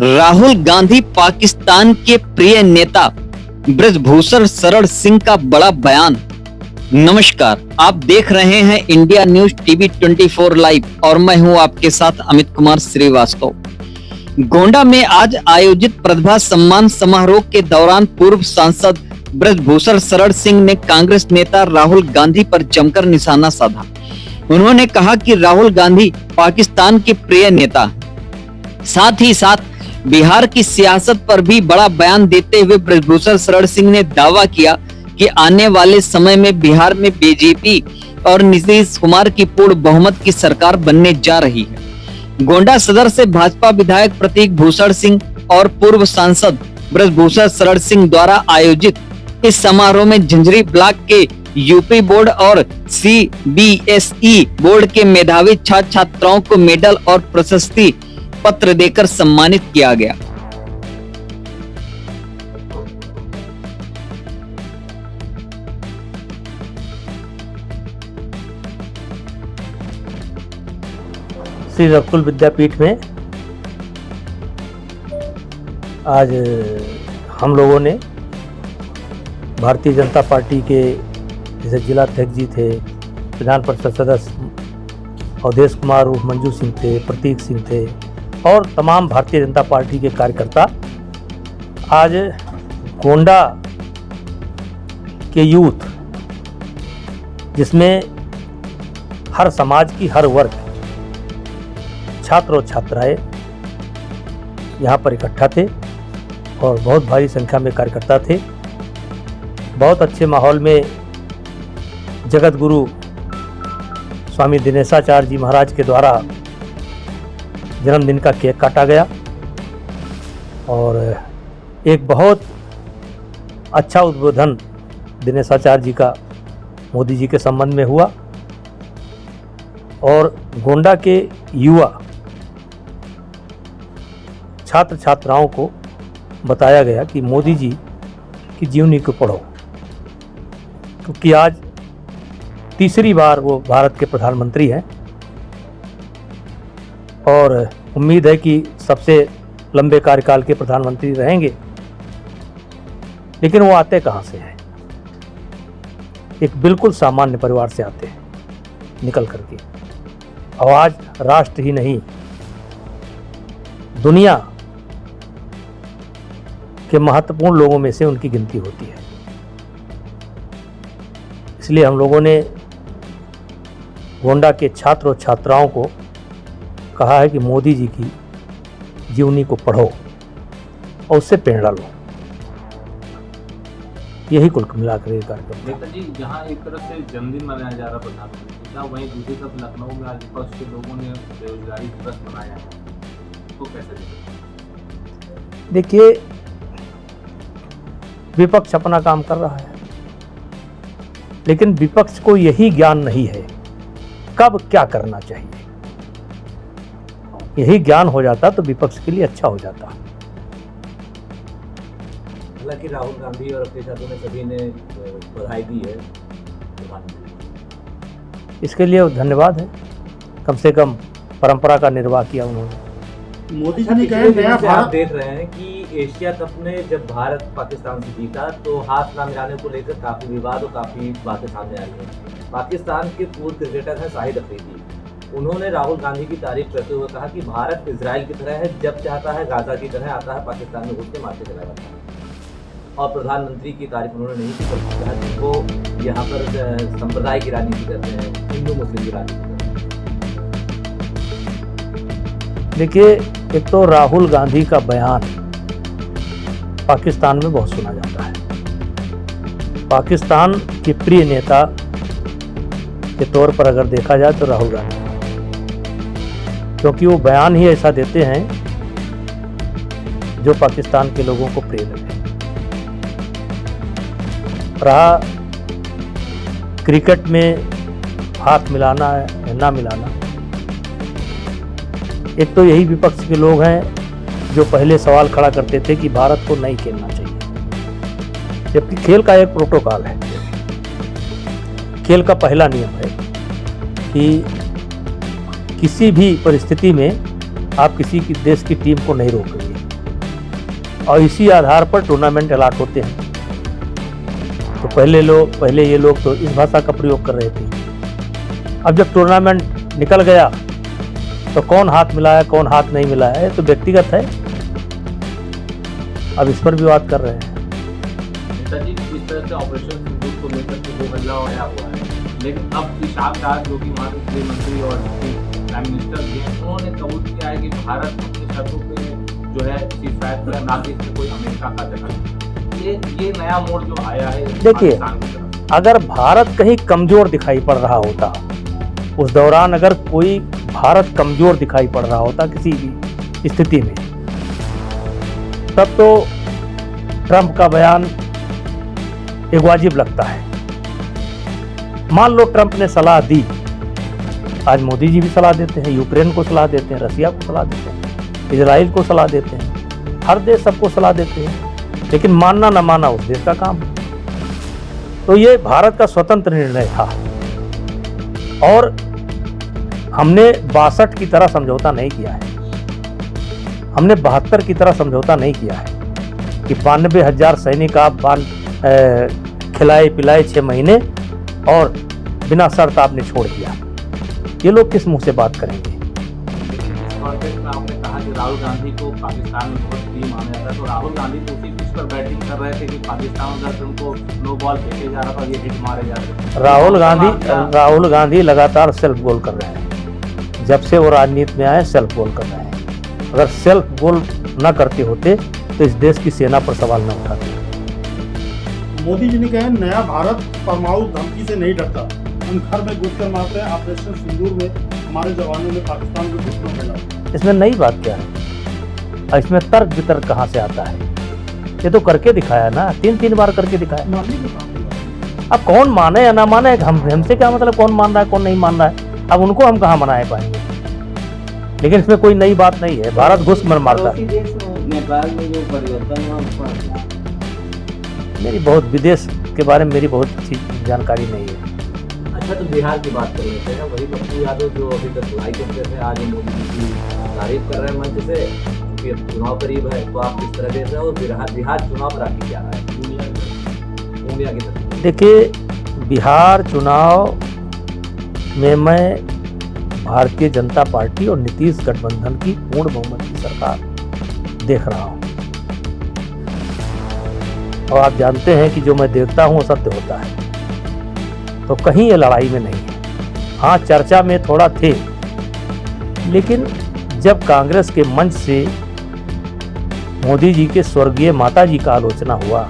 राहुल गांधी पाकिस्तान के प्रिय नेता ब्रजभूषण शरण सिंह का बड़ा बयान। नमस्कार, आप देख रहे हैं इंडिया न्यूज टीवी 24 लाइव और मैं हूं आपके साथ अमित कुमार श्रीवास्तव। गोंडा में आज आयोजित प्रतिभा सम्मान समारोह के दौरान पूर्व सांसद ब्रजभूषण शरण सिंह ने कांग्रेस नेता राहुल गांधी पर जमकर निशाना साधा। उन्होंने कहा कि राहुल गांधी पाकिस्तान के प्रिय नेता, साथ ही साथ बिहार की सियासत पर भी बड़ा बयान देते हुए ब्रजभूषण शरण सिंह ने दावा किया कि आने वाले समय में बिहार में बीजेपी और नीतीश कुमार की पूर्ण बहुमत की सरकार बनने जा रही है। गोंडा सदर से भाजपा विधायक प्रतीक भूषण सिंह और पूर्व सांसद ब्रजभूषण शरण सिंह द्वारा आयोजित इस समारोह में झंझरी ब्लॉक के यूपी बोर्ड और सीबीएसई बोर्ड के मेधावी छात्र छात्राओं को मेडल और प्रशस्ति पत्र देकर सम्मानित किया गया। श्री रघुकुल विद्यापीठ में आज हम लोगों ने भारतीय जनता पार्टी के जैसे जिला अध्यक्ष जी थे, विधान परिषद सदस्य अवधेश कुमार उर्फ मंजू सिंह थे, प्रतीक सिंह थे और तमाम भारतीय जनता पार्टी के कार्यकर्ता आज गोंडा के यूथ, जिसमें हर समाज की हर वर्ग छात्र और छात्राएं यहाँ पर इकट्ठा थे और बहुत भारी संख्या में कार्यकर्ता थे। बहुत अच्छे माहौल में जगत गुरु स्वामी दिनेशाचार्य जी महाराज के द्वारा जन्मदिन का केक काटा गया और एक बहुत अच्छा उद्बोधन दिनेशाचार्य जी का मोदी जी के संबंध में हुआ और गोंडा के युवा छात्र छात्राओं को बताया गया कि मोदी जी की जीवनी को पढ़ो, क्योंकि आज तीसरी बार वो भारत के प्रधानमंत्री हैं और उम्मीद है कि सबसे लंबे कार्यकाल के प्रधानमंत्री रहेंगे। लेकिन वो आते कहाँ से हैं? एक बिल्कुल सामान्य परिवार से आते हैं निकल करके, और आज राष्ट्र ही नहीं दुनिया के महत्वपूर्ण लोगों में से उनकी गिनती होती है। इसलिए हम लोगों ने गोंडा के छात्र और छात्राओं को कहा है कि मोदी जी की जीवनी को पढ़ो और उससे प्रेरणा लो। यही कुल मिलाकर एक कार्यक्रम। नेताजी, जहाँ एक तरफ से जन्मदिन मनाया जा रहा प्रधानमंत्री का, वहीं दूसरी तरफ लखनऊ में आज विपक्ष के लोगों ने बेरोजगारी दिवस मनाया है, तो कैसे देखिए, विपक्ष अपना काम कर रहा है, लेकिन विपक्ष को यही ज्ञान नहीं है कब क्या करना चाहिए। यही ज्ञान हो जाता तो विपक्ष के लिए अच्छा हो जाता। हालांकि राहुल गांधी और अपने साथियों ने सभी ने बधाई दी है, इसके लिए धन्यवाद है। कम से कम परंपरा का निर्वाह किया उन्होंने। मोदी जी ने कहा, आप देख रहे हैं कि एशिया कप में जब भारत पाकिस्तान से जीता तो हाथ ना मिलाने को लेकर काफी विवाद और काफी बातें सामने आई हैं। पाकिस्तान के पूर्व क्रिकेटर हैं शाहिद अफरीदी, उन्होंने राहुल गांधी की तारीफ करते हुए कहा कि भारत इजराइल की तरह है, जब चाहता है गाजा की तरह आता है, पाकिस्तान में घुस के मारते चला जाता है। और प्रधानमंत्री की तारीफ उन्होंने नहीं की, बल्कि कहा कि वो यहाँ पर संप्रदाय की राजनीति करते हैं, हिंदू मुस्लिम की राजनीति करते हैं। देखिए, एक तो राहुल गांधी का बयान पाकिस्तान में बहुत सुना जाता है। पाकिस्तान के प्रिय नेता के तौर पर अगर देखा जाए तो राहुल गांधी, क्योंकि वो बयान ही ऐसा देते हैं जो पाकिस्तान के लोगों को प्रिय लगे। रहा क्रिकेट में हाथ मिलाना है या ना मिलाना, एक तो यही विपक्ष के लोग हैं जो पहले सवाल खड़ा करते थे कि भारत को नहीं खेलना चाहिए, जबकि खेल का एक प्रोटोकॉल है। खेल का पहला नियम है कि किसी भी परिस्थिति में आप किसी की देश की टीम को नहीं रोकेंगे। और इसी आधार पर टूर्नामेंट अलाट होते हैं। तो पहले ये लोग तो इस भाषा का प्रयोग कर रहे थे। अब जब टूर्नामेंट निकल गया तो कौन हाथ मिलाया कौन हाथ नहीं मिलाया ये तो व्यक्तिगत है। अब इस पर भी बात कर रहे हैं। नेताजी, इस तरह से ऑपरेशन सिंदूर को लेकर के वो हल्ला उड़ाया हुआ है, लेकिन अब इशाक डार जो कि वहाँ के गृह मंत्री और प्राइम मिनिस्टर थे, उन्होंने कबूल किया है कि भारत अपनी शर्तों पे जो है सीज़फायर पर ना कि इसमें कोई अमेरिका का दखल। ये नया मोड़ जो आया है देखिए, अगर भारत कहीं कमजोर दिखाई पड़ रहा होता, उस दौरान अगर कोई भारत कमजोर दिखाई पड़ रहा होता किसी भी स्थिति में, तब तो ट्रंप का बयान एक वाजिब लगता है। मान लो ट्रंप ने सलाह दी, आज मोदी जी भी सलाह देते हैं, यूक्रेन को सलाह देते हैं, रसिया को सलाह देते हैं, इजराइल को सलाह देते हैं, हर देश सबको सलाह देते हैं, लेकिन मानना न मानना उस देश का काम है। तो ये भारत का स्वतंत्र निर्णय था और हमने 62 की तरह समझौता नहीं किया है, हमने 72 की तरह समझौता नहीं किया है कि 92,000 सैनिक आप खिलाए पिलाए 6 महीने और बिना शर्त आपने छोड़ दिया। ये लोग किस मुंह से बात करेंगे? इस कॉन्टेक्स्ट में आपने कहा कि राहुल गांधी को पाकिस्तान में बहुत प्रिय माना जाता है, तो राहुल गांधी तो उसी पिच पर बैटिंग कर रहे थे कि पाकिस्तान उधर उनको नो बॉल फेंके जा रहा था, ये हिट मारे जा रहे थे। राहुल गांधी लगातार सेल्फ गोल कर रहे हैं। जब से वो राजनीति में आए सेल्फ गोल कर रहे हैं। अगर सेल्फ गोल न करते होते तो इस देश की सेना पर सवाल न उठाते। मोदी जी ने कहा नया भारत परमाणु धमकी से नहीं डरता, हम घर में घुसकर मारते हैं। ऑपरेशन सिंदूर में हमारे जवानों ने पाकिस्तान को घुसना मिला। इसमें नई बात क्या है? और इसमें तर्क वितर्क कहाँ से आता है? ये तो करके दिखाया ना, 3 बार करके दिखाया। मानने के काम अब कौन माने या ना माने, हमसे क्या मतलब कौन मान रहा है कौन नहीं मान रहा है? अब उनको हम कहाँ मनाए पाएंगे? लेकिन इसमें कोई नई बात नहीं है। भारत घुस मर मारता है। नेपाल में जो परिवर्तन हुआ, मेरी बहुत विदेश के बारे में मेरी बहुत अच्छी जानकारी नहीं है। अच्छा, तो बिहार की बात कर लेते हैं। वही पप्पू यादव जो अभी तक बुराई करते थे, आज मोदी जी की तारीफ कर रहे हैं मंच से, क्योंकि अब चुनाव करीब है। तो आप किस तरह देख रहे हो बिहार चुनाव पर आके क्या रहा है दुनिया की तरफ? देखिए, बिहार चुनाव में मैं भारतीय जनता पार्टी और नीतीश गठबंधन की पूर्ण बहुमत की सरकार देख रहा हूँ। और आप जानते हैं कि जो मैं देखता हूँ वो सत्य होता है। तो कहीं ये लड़ाई में नहीं है। हाँ, चर्चा में थोड़ा थे, लेकिन जब कांग्रेस के मंच से मोदी जी के स्वर्गीय माता जी का आलोचना हुआ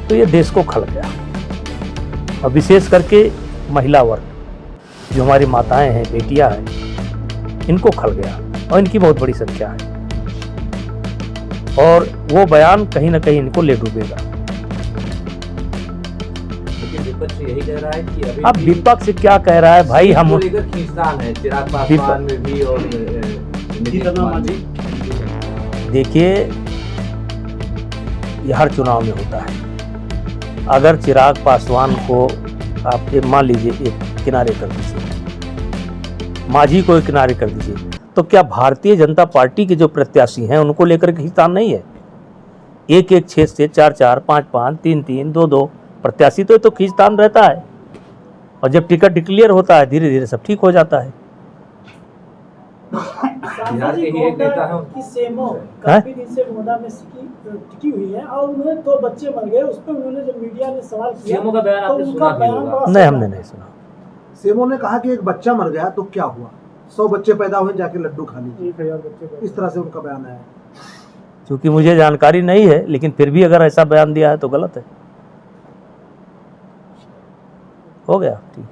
तो ये देश को खल गया। और विशेष करके महिला वर्ग जो हमारी माताएं हैं, बेटियां हैं, इनको खल गया और इनकी बहुत बड़ी संख्या है। और वो बयान कहीं ना कहीं इनको ले डूबेगा। विपक्ष यही कह रहा है कि अभी अब विपक्ष क्या कह रहा है भाई? हम खींचतान है चिराग पासवान में भी और देखिए, यह हर चुनाव में होता है। अगर चिराग पासवान को आप मान लीजिए एक किनारे कर दीजिए, मांझी को एक किनारे कर दीजिए, तो क्या भारतीय जनता पार्टी के जो प्रत्याशी हैं उनको लेकर खींचतान नहीं है? 1-1, 6 से 4-4, 5-5, 3-3, 2-2 प्रत्याशी तो खींचतान रहता है। और जब टिकट डिक्लेयर होता है धीरे धीरे सब ठीक हो जाता है। बिहार के ही एक नेता है कि सेमो काफी दिन से मोदा में टिकी हुई है और उन्हें 2 बच्चे मर गए। उस पर उन्होंने जब मीडिया ने सवाल किया, सेमो का बयान आपने सुना भी होगा। नहीं, हमने नहीं सुना। सेमो ने कहा कि एक बच्चा मर गया तो क्या हुआ, 100 बच्चे पैदा हुए जाके लड्डू खा लीजिए। 1000 बच्चे। इस तरह से उनका बयान आया। क्योंकि मुझे जानकारी नहीं है, लेकिन फिर भी अगर ऐसा बयान दिया है तो गलत है। हो गया, ठीक।